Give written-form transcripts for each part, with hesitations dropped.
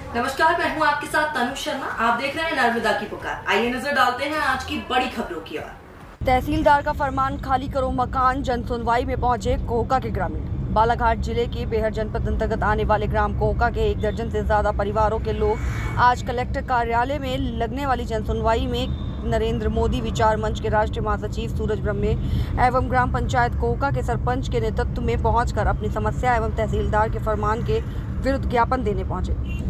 नमस्कार, मैं हूं आपके साथ तनु शर्मा। आप देख रहे हैं नर्मदा की पुकार। आइए नजर डालते हैं आज की बड़ी खबरों की ओर। तहसीलदार का फरमान, खाली करो मकान। जन सुनवाई में पहुंचे कोहका के ग्रामीण। बालाघाट जिले के बेहर जनपद अंतर्गत आने वाले ग्राम कोहका के 1 दर्जन से ज्यादा परिवारों के लोग आज कलेक्टर कार्यालय में लगने वाली जन सुनवाई में नरेंद्र मोदी विचार मंच के राष्ट्रीय महासचिव सूरज ब्रह्मे एवं ग्राम पंचायत कोहका के सरपंच के नेतृत्व में पहुंचकर अपनी समस्या एवं तहसीलदार के फरमान के विरुद्ध ज्ञापन देने पहुंचे।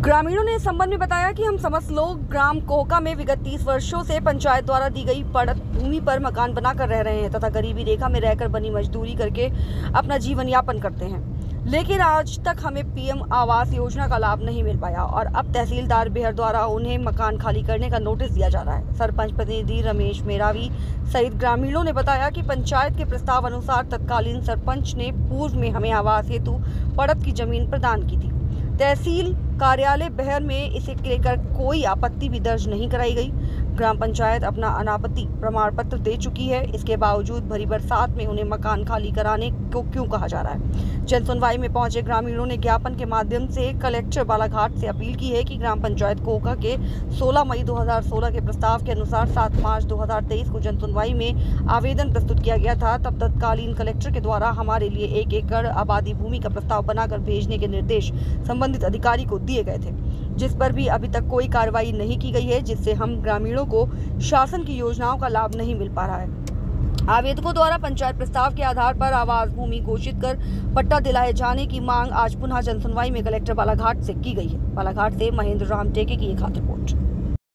ग्रामीणों ने इस संबंध में बताया कि हम समस्त लोग ग्राम कोहका में विगत 30 वर्षों से पंचायत द्वारा दी गई पड़त भूमि पर मकान बनाकर रह रहे हैं तथा गरीबी रेखा में रहकर बनी मजदूरी करके अपना जीवन यापन करते हैं, लेकिन आज तक हमें पीएम आवास योजना का लाभ नहीं मिल पाया और अब तहसीलदार बेहर द्वारा उन्हें मकान खाली करने का नोटिस दिया जा रहा है। सरपंच प्रतिनिधि रमेश मेरावी सहित ग्रामीणों ने बताया कि पंचायत के प्रस्ताव अनुसार तत्कालीन सरपंच ने पूर्व में हमें आवास हेतु पड़त की जमीन प्रदान की थी। तहसील कार्यालय बेहर में इसे लेकर कोई आपत्ति भी दर्ज नहीं कराई गई। ग्राम पंचायत अपना अनापत्ति प्रमाण पत्र दे चुकी है, इसके बावजूद भरी बरसात में उन्हें मकान खाली कराने को क्यों कहा जा रहा है। जन सुनवाई में पहुंचे ग्रामीणों ने ज्ञापन के माध्यम से कलेक्टर बालाघाट से अपील की है कि ग्राम पंचायत कोहका के 16 मई 2016 के प्रस्ताव के अनुसार 7 मार्च 2023 को जन सुनवाई में आवेदन प्रस्तुत किया गया था। तब तत्कालीन कलेक्टर के द्वारा हमारे लिए 1 एकड़ आबादी भूमि का प्रस्ताव बनाकर भेजने के निर्देश संबंधित अधिकारी को दिए गए थे, जिस पर भी अभी तक कोई कार्रवाई नहीं की गई है, जिससे हम ग्रामीणों को शासन की योजनाओं का लाभ नहीं मिल पा रहा है। आवेदकों द्वारा पंचायत प्रस्ताव के आधार पर आवास भूमि घोषित कर पट्टा दिलाए जाने की मांग आज पुनः जन सुनवाई में कलेक्टर बालाघाट से की गई है। बालाघाट से महेंद्र राम टेके की एक खास रिपोर्ट।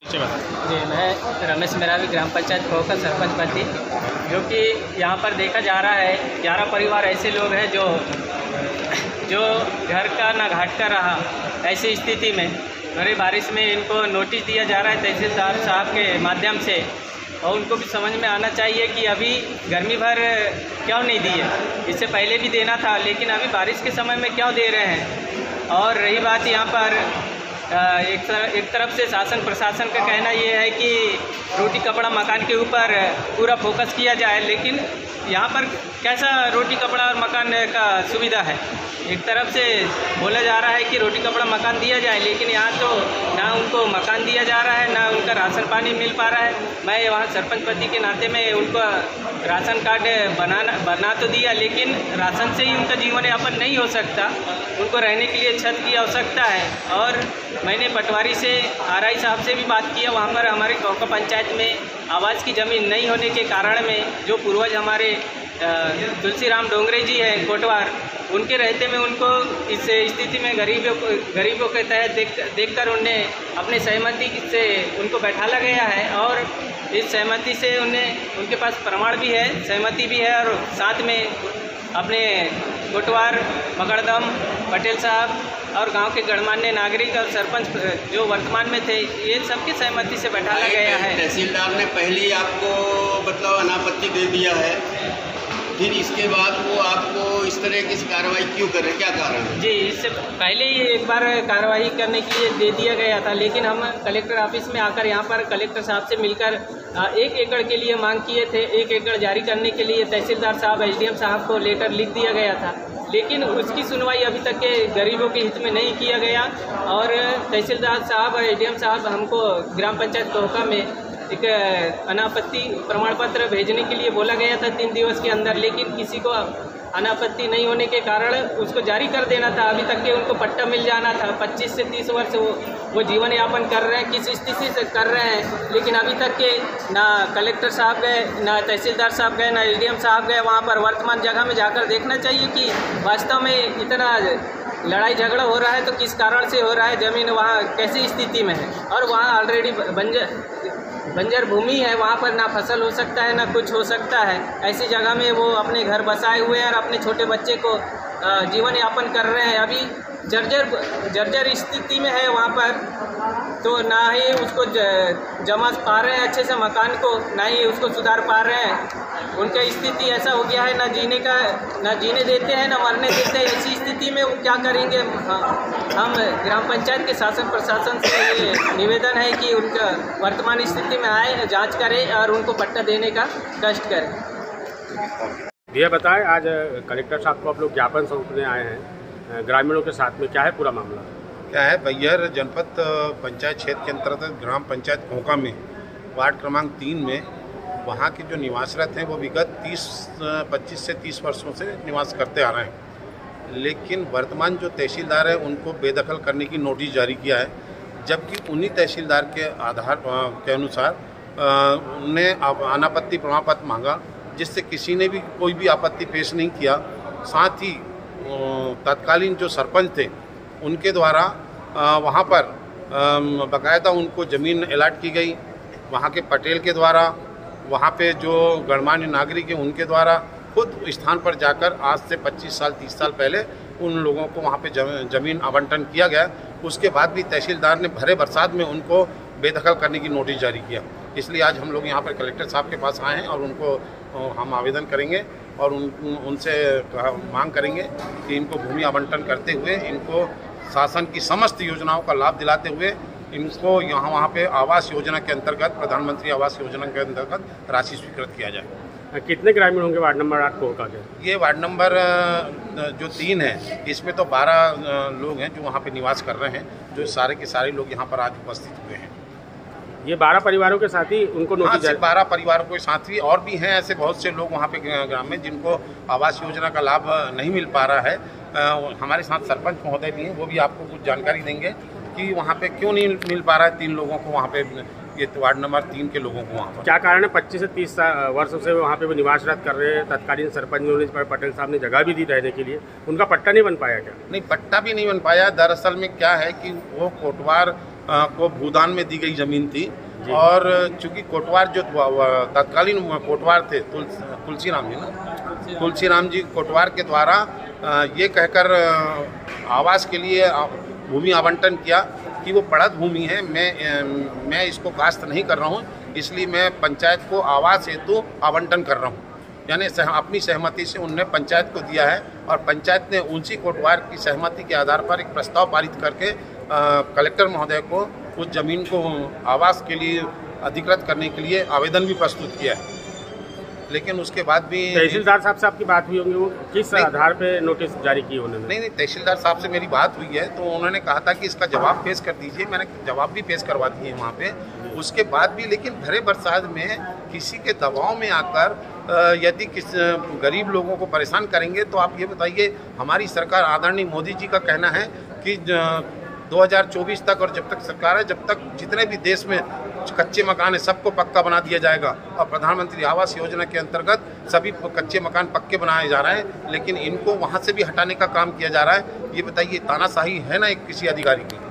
जी, मैं रमेश मेरावी ग्राम पंचायत कोहका सरपंच पति, जो कि यहाँ पर देखा जा रहा है 11 परिवार ऐसे लोग हैं जो घर का ना घाट का रहा। ऐसी स्थिति में बड़ी बारिश में इनको नोटिस दिया जा रहा है तहसीलदार साहब के माध्यम से, और उनको भी समझ में आना चाहिए कि अभी गर्मी भर क्यों नहीं दिए, इससे पहले भी देना था, लेकिन अभी बारिश के समय में क्यों दे रहे हैं। और रही बात यहाँ पर एक तरफ से शासन प्रशासन का कहना ये है कि रोटी कपड़ा मकान के ऊपर पूरा फोकस किया जाए, लेकिन यहाँ पर कैसा रोटी कपड़ा और मकान का सुविधा है। एक तरफ से बोला जा रहा है कि रोटी कपड़ा मकान दिया जाए, लेकिन यहाँ तो ना उनको मकान दिया जा रहा है, ना उनका राशन पानी मिल पा रहा है। मैं वहाँ सरपंच पति के नाते में उनको राशन कार्ड बना तो दिया, लेकिन राशन से ही उनका जीवन यापन नहीं हो सकता। उनको रहने के लिए छत की आवश्यकता है। और मैंने पटवारी से आरआई साहब से भी बात किया। वहाँ पर हमारे कोहका पंचायत में आवास की ज़मीन नहीं होने के कारण में जो पूर्वज हमारे तुलसीराम डोंगरे जी हैं कोटवार, उनके रहते में उनको इस स्थिति में गरीबों के तहत देखकर उन्हें अपने सहमति से उनको बैठाला गया है। और इस सहमति से उनके पास प्रमाण भी है, सहमति भी है, और साथ में अपने कोटवार मकड़दम पटेल साहब और गांव के गणमान्य नागरिक और सरपंच जो वर्तमान में थे, ये सबकी सहमति से बैठाला गया है। तहसीलदार ने पहले ही आपको मतलब अनापत्ति दे दिया है, फिर इसके बाद वो आपको इस तरह की कार्रवाई क्यों कर रहे हैं, क्या कारण है? जी, इससे पहले ही एक बार कार्रवाई करने के लिए दे दिया गया था, लेकिन हम कलेक्टर ऑफिस में आकर यहाँ पर कलेक्टर साहब से मिलकर 1 एकड़ के लिए मांग किए थे। 1 एकड़ जारी करने के लिए तहसीलदार साहब एसडीएम साहब को लेटर लिख दिया गया था, लेकिन उसकी सुनवाई अभी तक के गरीबों के हित में नहीं किया गया। और तहसीलदार साहब और एसडीएम साहब हमको ग्राम पंचायत कोहका में एक अनापत्ति प्रमाण पत्र भेजने के लिए बोला गया था 3 दिवस के अंदर, लेकिन किसी को अनापत्ति नहीं होने के कारण उसको जारी कर देना था। अभी तक के उनको पट्टा मिल जाना था। 25 से 30 वर्ष वो जीवन यापन कर रहे हैं, किस स्थिति से कर रहे हैं, लेकिन अभी तक के ना कलेक्टर साहब गए, ना तहसीलदार साहब गए, ना एसडीएम साहब गए वहाँ पर वर्तमान जगह में जाकर देखना चाहिए कि वास्तव में इतना लड़ाई झगड़ा हो रहा है तो किस कारण से हो रहा है, ज़मीन वहाँ कैसी स्थिति में है। और वहाँ ऑलरेडी बंजर भूमि है, वहाँ पर ना फसल हो सकता है ना कुछ हो सकता है। ऐसी जगह में वो अपने घर बसाए हुए हैं और अपने छोटे बच्चे को जीवन यापन कर रहे हैं। अभी जर्जर स्थिति में है वहाँ पर, तो ना ही उसको जमा पा रहे हैं अच्छे से मकान को, ना ही उसको सुधार पा रहे हैं। उनका स्थिति ऐसा हो गया है, ना जीने देते हैं ना मरने देते हैं। ऐसी स्थिति में वो क्या करेंगे। हम ग्राम पंचायत के शासन प्रशासन से ये निवेदन है कि उनका वर्तमान स्थिति में आए, जांच करें और उनको पट्टा देने का कष्ट करें। भैया बताएं, आज कलेक्टर साहब को आप लोग ज्ञापन सौंपने आए हैं ग्रामीणों के साथ में, क्या है पूरा मामला? क्या है, बैहर जनपद पंचायत क्षेत्र के अंतर्गत ग्राम पंचायत खोका में वार्ड क्रमांक 3 में वहाँ के जो निवासरत हैं वो विगत 25 से 30 वर्षों से निवास करते आ रहे हैं। लेकिन वर्तमान जो तहसीलदार है उनको बेदखल करने की नोटिस जारी किया है, जबकि उन्हीं तहसीलदार के आधार के अनुसार उन्हें अनापत्ति प्रमाण पत्र मांगा, जिससे किसी ने भी कोई भी आपत्ति पेश नहीं किया। साथ ही तत्कालीन जो सरपंच थे उनके द्वारा वहाँ पर बाकायदा उनको ज़मीन अलॉट की गई, वहाँ के पटेल के द्वारा, वहाँ पे जो गणमान्य नागरिक हैं उनके द्वारा खुद स्थान पर जाकर आज से 25 साल 30 साल पहले उन लोगों को वहाँ पे ज़मीन आवंटन किया गया। उसके बाद भी तहसीलदार ने भरे बरसात में उनको बेदखल करने की नोटिस जारी किया। इसलिए आज हम लोग यहाँ पर कलेक्टर साहब के पास आए हैं और उनको हम आवेदन करेंगे और उनसे मांग करेंगे कि इनको भूमि आवंटन करते हुए इनको शासन की समस्त योजनाओं का लाभ दिलाते हुए इनको यहाँ वहाँ पे आवास योजना के अंतर्गत, प्रधानमंत्री आवास योजना के अंतर्गत राशि स्वीकृत किया जाए। कितने ग्रामीण होंगे वार्ड नंबर 8 खोका के? ये वार्ड नंबर जो 3 है इसमें तो 12 लोग हैं जो वहाँ पे निवास कर रहे हैं, जो सारे के सारे लोग यहाँ पर आज उपस्थित हुए हैं। ये 12 परिवारों के साथ ही उनको नोटिस? हाँ, 12 परिवारों के साथ ही और भी हैं ऐसे बहुत से लोग वहाँ पे ग्राम में जिनको आवास योजना का लाभ नहीं मिल पा रहा है। हमारे साथ सरपंच महोदय भी हैं, वो भी आपको कुछ जानकारी देंगे कि वहाँ पे क्यों नहीं मिल पा रहा है 3 लोगों को, वहाँ पे ये वार्ड नंबर 3 के लोगों को वहाँ पर क्या कारण है? 25 से 30 वर्षों से वहाँ पे वो निवासरत कर रहे हैं। तत्कालीन सरपंच पटेल साहब ने जगह भी दी रहने के लिए, उनका पट्टा नहीं बन पाया क्या? नहीं, पट्टा भी नहीं बन पाया। दरअसल में क्या है कि वो कोटवार को भूदान में दी गई ज़मीन थी और चूँकि कोटवार जो तत्कालीन कोटवार थे तुलसीराम जी ना, तुलसीराम जी कोटवार के द्वारा ये कहकर आवास के लिए भूमि आवंटन किया कि वो पड़त भूमि है, मैं इसको काश्त नहीं कर रहा हूँ, इसलिए मैं पंचायत को आवास हेतु आवंटन कर रहा हूँ। यानी अपनी सहमति से उन्होंने पंचायत को दिया है और पंचायत ने उनसी कोटवार की सहमति के आधार पर एक प्रस्ताव पारित करके कलेक्टर महोदय को उस जमीन को आवास के लिए अधिकृत करने के लिए आवेदन भी प्रस्तुत किया है। लेकिन उसके बाद भी तहसीलदार साहब से आपकी बात हुई होंगी, वो किस आधार पे नोटिस जारी की उन्होंने? नहीं, तहसीलदार साहब से मेरी बात हुई है तो उन्होंने कहा था कि इसका जवाब पेश कर दीजिए। मैंने जवाब भी पेश करवा दिए वहाँ पे। उसके बाद भी लेकिन भरे बरसात में किसी के दबाव में आकर यदि किस गरीब लोगों को परेशान करेंगे तो आप ये बताइए, हमारी सरकार आदरणीय मोदी जी का कहना है कि 2024 तक और जब तक सरकार है जब तक जितने भी देश में कच्चे मकान है सबको पक्का बना दिया जाएगा और प्रधानमंत्री आवास योजना के अंतर्गत सभी कच्चे मकान पक्के बनाए जा रहे हैं, लेकिन इनको वहाँ से भी हटाने का काम किया जा रहा है। ये बताइए, तानाशाही है ना एक किसी अधिकारी की?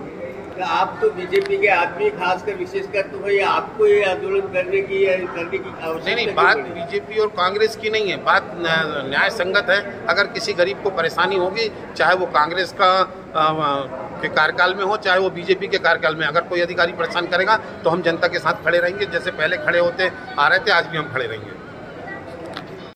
आप तो बीजेपी के आदमी खासकर विशेषकर तो भाई आपको ये आंदोलन करने की आवश्यकता नहीं, बात बीजेपी और कांग्रेस की नहीं है, बात न्याय संगत है। अगर किसी गरीब को परेशानी होगी, चाहे वो कांग्रेस का के कार्यकाल में हो चाहे वो बीजेपी के कार्यकाल में, अगर कोई अधिकारी परेशान करेगा तो हम जनता के साथ खड़े रहेंगे, जैसे पहले खड़े होते आ रहे थे, आज भी हम खड़े रहेंगे।